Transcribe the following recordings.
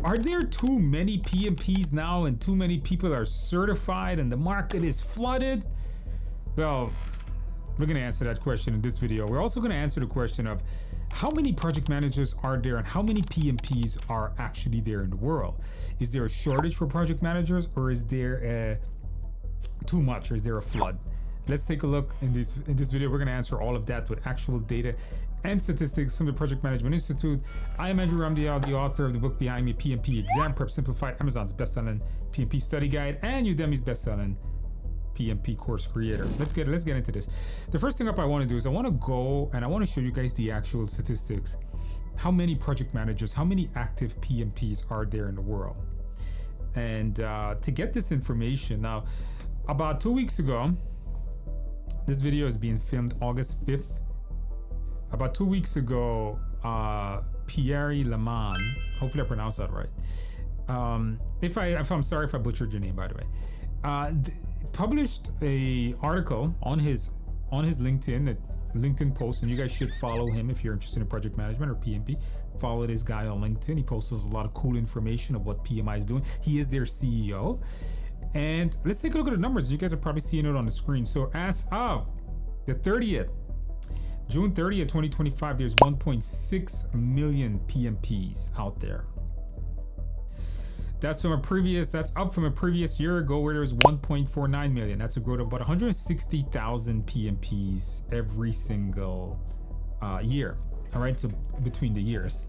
Are there too many PMPs now and too many people are certified and the market is flooded? Well, we're going to answer that question in this video. We're also going to answer the question of how many project managers are there and how many PMPs are actually there in the world? Is there a shortage for project managers, or is there too much, or is there a flood? Let's take a look in this video. We're going to answer all of that with actual data and statistics from the Project Management Institute. I am Andrew Ramdial, the author of the book behind me, PMP Exam Prep Simplified, Amazon's best-selling PMP study guide, and Udemy's best-selling PMP course creator. Let's get into this. The first thing up I want to do is I want to go and I want to show you guys the actual statistics. How many project managers, how many active PMPs are there in the world? And to get this information, now, about 2 weeks ago, this video is being filmed August 5th. About 2 weeks ago, Pierre Laman, hopefully I pronounced that right. If I'm sorry if I butchered your name, by the way, published a article on his LinkedIn post, and you guys should follow him if you're interested in project management or PMP. Follow this guy on LinkedIn. He posts a lot of cool information of what PMI is doing. He is their CEO. And let's take a look at the numbers. You guys are probably seeing it on the screen. So as of the 30th, June 30th, 2025, there's 1.6 million PMPs out there. That's up from a previous year ago where there was 1.49 million. That's a growth of about 160,000 PMPs every single year. All right, so between the years.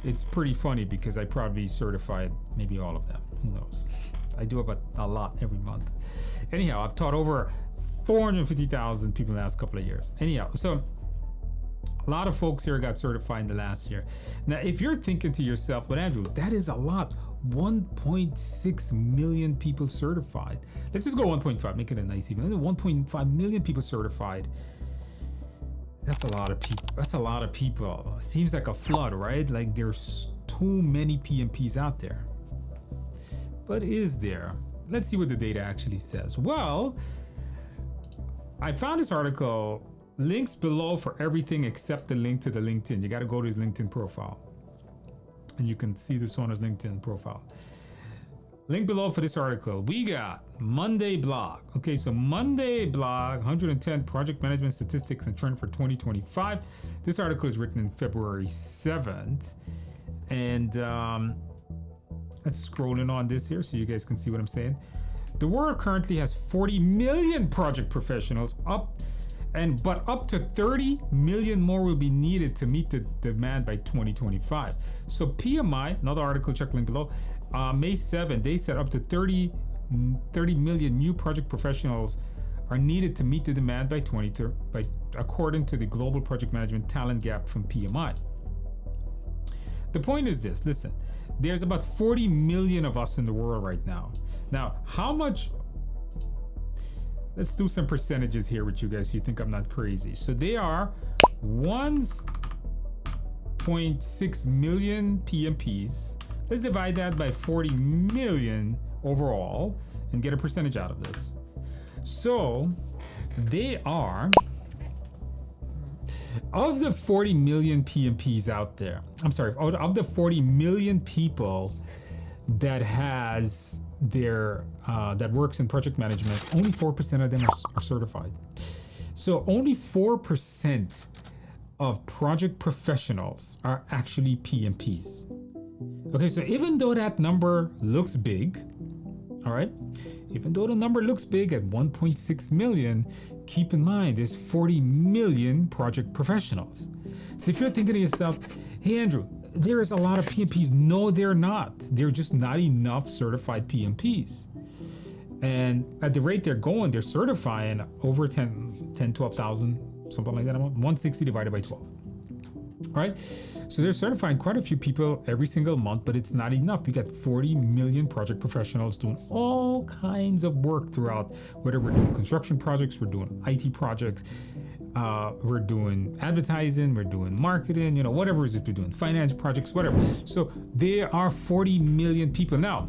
It's pretty funny because I probably certified maybe all of them. Who knows? I do about a lot every month. Anyhow, I've taught over 450,000 people in the last couple of years. Anyhow, so a lot of folks here got certified in the last year. Now, if you're thinking to yourself, but Andrew, that is a lot. 1.6 million people certified. Let's just go 1.5, make it a nice even. 1.5 million people certified. That's a lot of people. That's a lot of people. Seems like a flood, right? Like there's too many PMPs out there. But is there? Let's see what the data actually says. Well, I found this article, links below for everything except the link to the LinkedIn. You got to go to his LinkedIn profile. And you can see this on his LinkedIn profile. Link below for this article. We got Monday Blog. Okay, so Monday Blog, 110 project management statistics and trend for 2025. This article is written in February 7th. And let's scroll in on this here so you guys can see what I'm saying. The world currently has 40 million project professionals, but up to 30 million more will be needed to meet the demand by 2025. So PMI, another article, check link below, May 7, they said up to 30 million new project professionals are needed to meet the demand by according to the Global Project Management Talent Gap from PMI. The point is this, listen, there's about 40 million of us in the world right now. Now, how much, let's do some percentages here with you guys so you think I'm not crazy. So they are 1.6 million PMPs. Let's divide that by 40 million overall and get a percentage out of this. So they are, of the 40 million PMPs out there, of the 40 million people that has that works in project management, only 4% of them are certified. So only 4% of project professionals are actually PMPs. Okay, so even though that number looks big, all right, even though the number looks big at 1.6 million, keep in mind there's 40 million project professionals. So if you're thinking to yourself, hey Andrew, there is a lot of PMPs. No, they're not. There are just not enough certified PMPs. And at the rate they're going, they're certifying over 12,000, something like that, 160 divided by 12. All right? So they're certifying quite a few people every single month, but it's not enough. We got 40 million project professionals doing all kinds of work throughout, whether we're doing construction projects, we're doing IT projects, we're doing advertising, we're doing marketing, whatever it is we're doing, finance projects, whatever. So there are 40 million people. Now,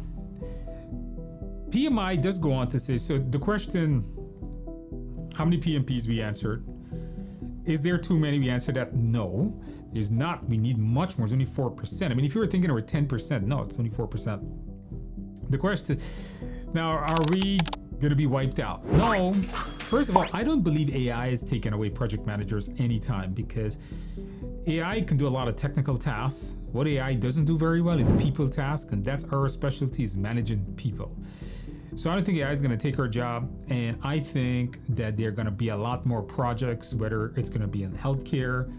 PMI does go on to say, so the question, how many PMPs we answered, is there too many? We answered that no. There's not, we need much more. It's only 4%. I mean, if you were thinking we're 10%, no, it's only 4%. The question, now, are we going to be wiped out? No. First of all, I don't believe AI is taking away project managers anytime, because AI can do a lot of technical tasks. What AI doesn't do very well is people tasks, and that's our specialty, is managing people. So I don't think AI is going to take our job, and I think that there are going to be a lot more projects, whether it's going to be in healthcare,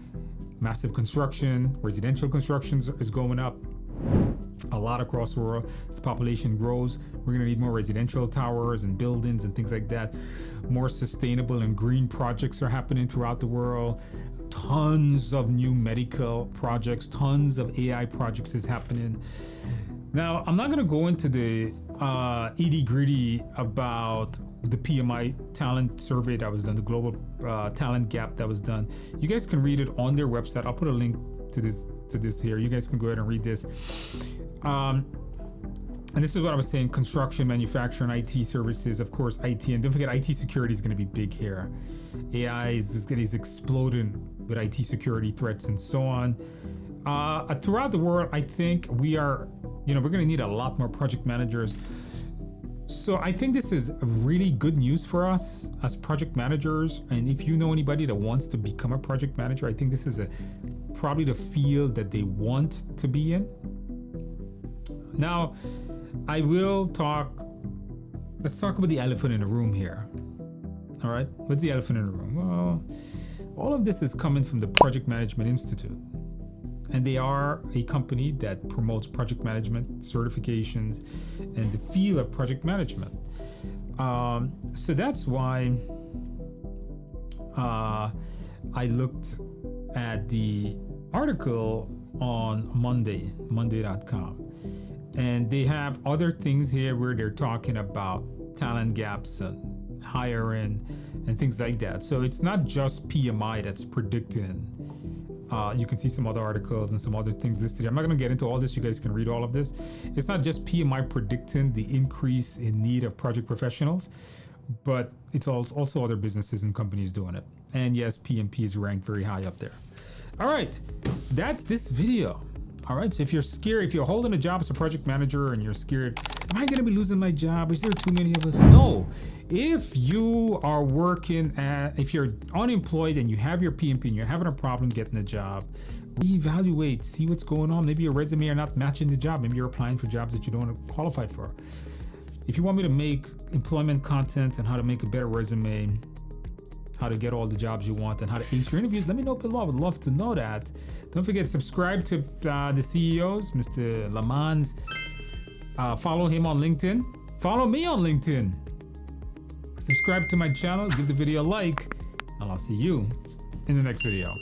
massive construction, residential constructions is going up a lot across the world. As population grows, we're going to need more residential towers and buildings and things like that. More sustainable and green projects are happening throughout the world. Tons of new medical projects, tons of AI projects is happening. Now, I'm not going to go into the itty gritty about the PMI talent survey that was done, the global talent gap that was done. You guys can read it on their website. I'll put a link to this here. You guys can go ahead and read this. And this is what I was saying: construction, manufacturing, IT services, of course, IT, and don't forget, IT security is going to be big here. AI is exploding with IT security threats and so on. Throughout the world, I think we're going to need a lot more project managers. So I think this is really good news for us as project managers. And if you know anybody that wants to become a project manager, I think this is probably the field that they want to be in. Now, let's talk about the elephant in the room here. All right, what's the elephant in the room? Well, all of this is coming from the Project Management Institute. And they are a company that promotes project management certifications and the field of project management. So that's why I looked at the article on Monday.com. And they have other things here where they're talking about talent gaps and hiring and things like that. So it's not just PMI that's predicting. You can see some other articles and some other things listed here. I'm not going to get into all this. You guys can read all of this. It's not just PMI predicting the increase in need of project professionals, but it's also other businesses and companies doing it. And yes, PMP is ranked very high up there. All right, that's this video. All right, so if you're scared, if you're holding a job as a project manager and you're scared, am I gonna be losing my job? Is there too many of us? No. If you are if you're unemployed and you have your PMP and you're having a problem getting a job, reevaluate, see what's going on. Maybe your resume are not matching the job. Maybe you're applying for jobs that you don't qualify for. If you want me to make employment content and how to make a better resume, how to get all the jobs you want, and how to ace your interviews, let me know below. I would love to know that. Don't forget to subscribe to the CEOs, Mr. Lamans. Follow him on LinkedIn. Follow me on LinkedIn. Subscribe to my channel, give the video a like, and I'll see you in the next video.